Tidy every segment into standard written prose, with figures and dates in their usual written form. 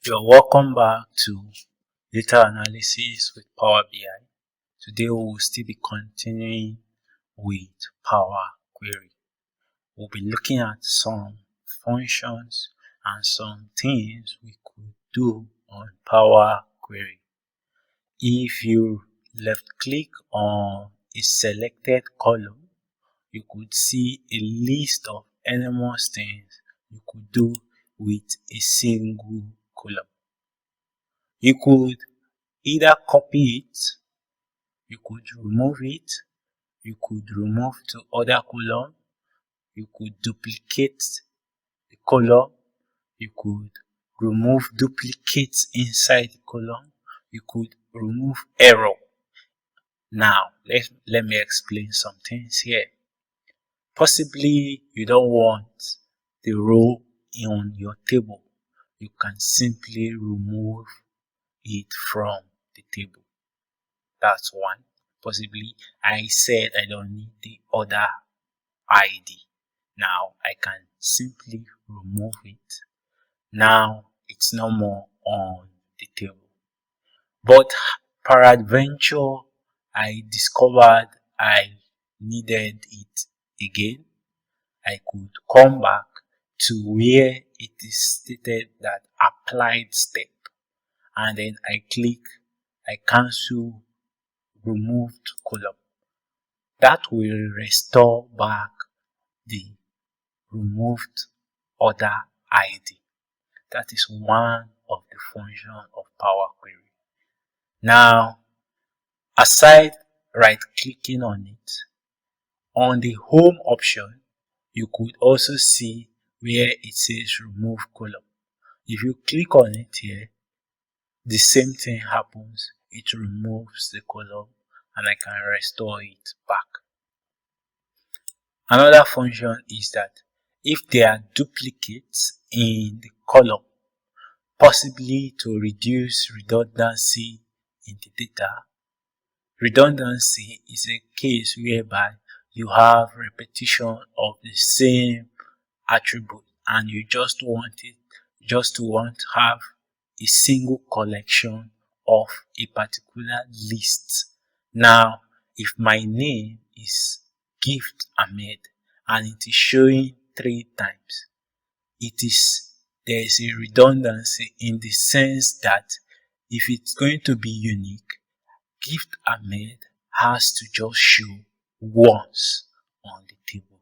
You're welcome back to data analysis with Power BI. Today we will still be continuing with Power Query. We'll be looking at some functions and some things we could do on Power Query. If you left click on a selected column, you could see a list of enormous things you could do with a single column. You could either copy it, you could remove it, you could remove to other column, you could duplicate the column, you could remove duplicates inside the column, you could remove error. Now, let me explain some things here. Possibly you don't want the row on your table. You can simply remove it from the table. That's one. Possibly I said I don't need the other ID. Now I can simply remove it. Now it's no more on the table. But peradventure I discovered I needed it again. I could come back to where it is stated that applied step, and then I cancel removed column. That will restore back the removed order ID. That is one of the functions of Power Query. Now, aside right clicking on it, on the home option, you could also see where it says remove column. If you click on it here, the same thing happens. It removes the column and I can restore it back. Another function is that if there are duplicates in the column, possibly to reduce redundancy in the data. Redundancy is a case whereby you have repetition of the same attribute and you just want to have a single collection of a particular list. Now, if my name is Gift Ahmed and it is showing 3 times, there is a redundancy in the sense that if it's going to be unique, Gift Ahmed has to just show once on the table.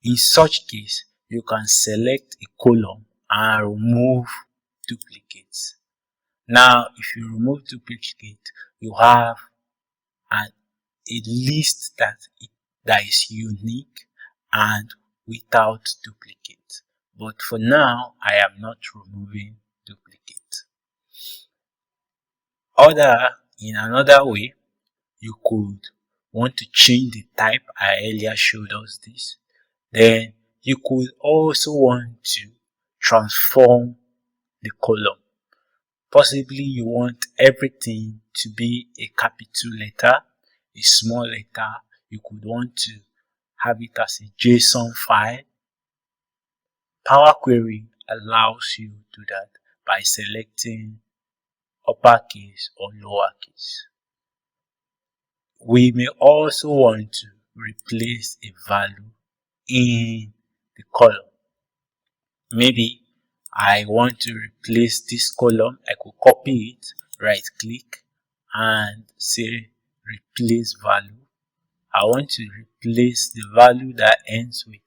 In such case, you can select a column and remove duplicates. Now, if you remove duplicate, you have a list that is unique and without duplicate. But for now, I am not removing duplicate. In another way, you could want to change the type. I earlier showed us this. Then you could also want to transform the column. Possibly you want everything to be a capital letter, a small letter. You could want to have it as a JSON file. Power Query allows you to do that by selecting uppercase or lowercase. We may also want to replace a value in the column. Maybe I want to replace this column. I could copy it, right click and say replace value. I want to replace the value that ends with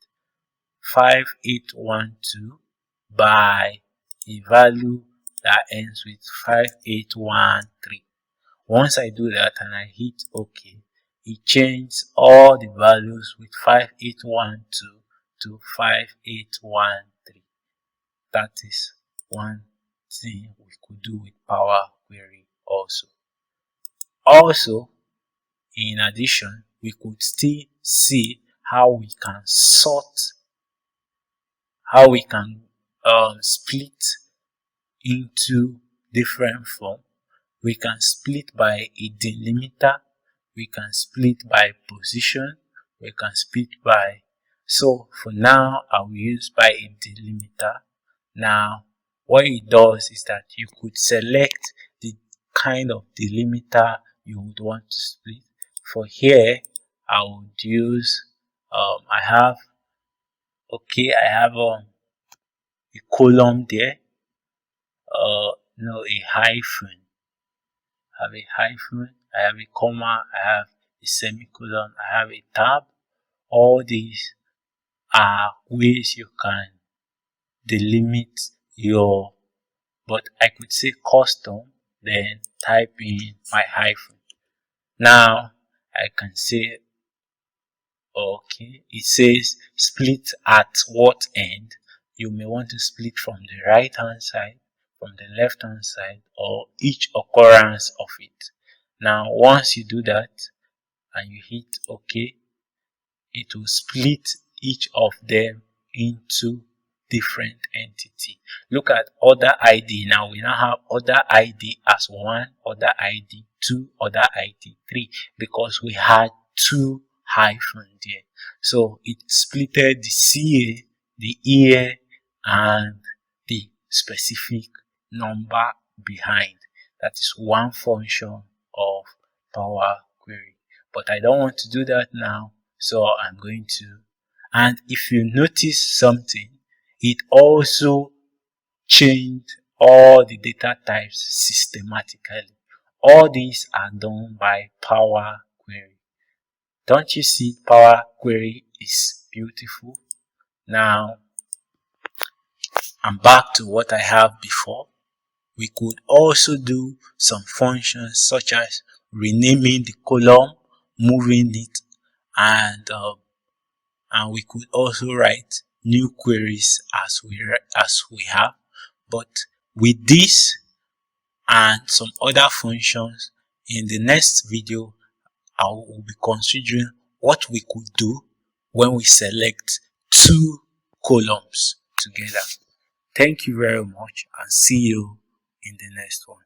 5812 by a value that ends with 5813. Once I do that and I hit OK, it changes all the values with 5812 to 5813. That is one thing we could do with Power Query also. Also, in addition, we could still see how we can sort, how we can split into different forms. We can split by a delimiter, we can split by position, we can split by, so for now I will use by a delimiter. Now What it does is that you could select the kind of delimiter you would want to split. For here, I would use, I have a column there, no, a hyphen. I have a hyphen, I have a comma, I have a semicolon, I have a tab. All these are ways you can delimit your, but I could say custom, then type in my hyphen. Now I can say, okay, it says split at what end. You may want to split from the right hand side, from the left hand side, or each occurrence of it. Now once you do that and you hit OK, it will split each of them into different entity. Look at other ID. Now we now have other ID as 1, other ID 2, other ID 3, because we had 2 hyphen there. So it splitted the CA, the EA, and the specific number behind. That is one function of Power Query. But I don't want to do that now, so I'm going to. And if you notice something, it also changed all the data types systematically. All these are done by Power Query. Don't you see Power Query is beautiful? Now, I'm back to what I have before. We could also do some functions such as renaming the column, moving it, and we could also write new queries as we have. But with this and some other functions, in the next video I will be considering what we could do when we select 2 columns together. Thank you very much and see you in the next one.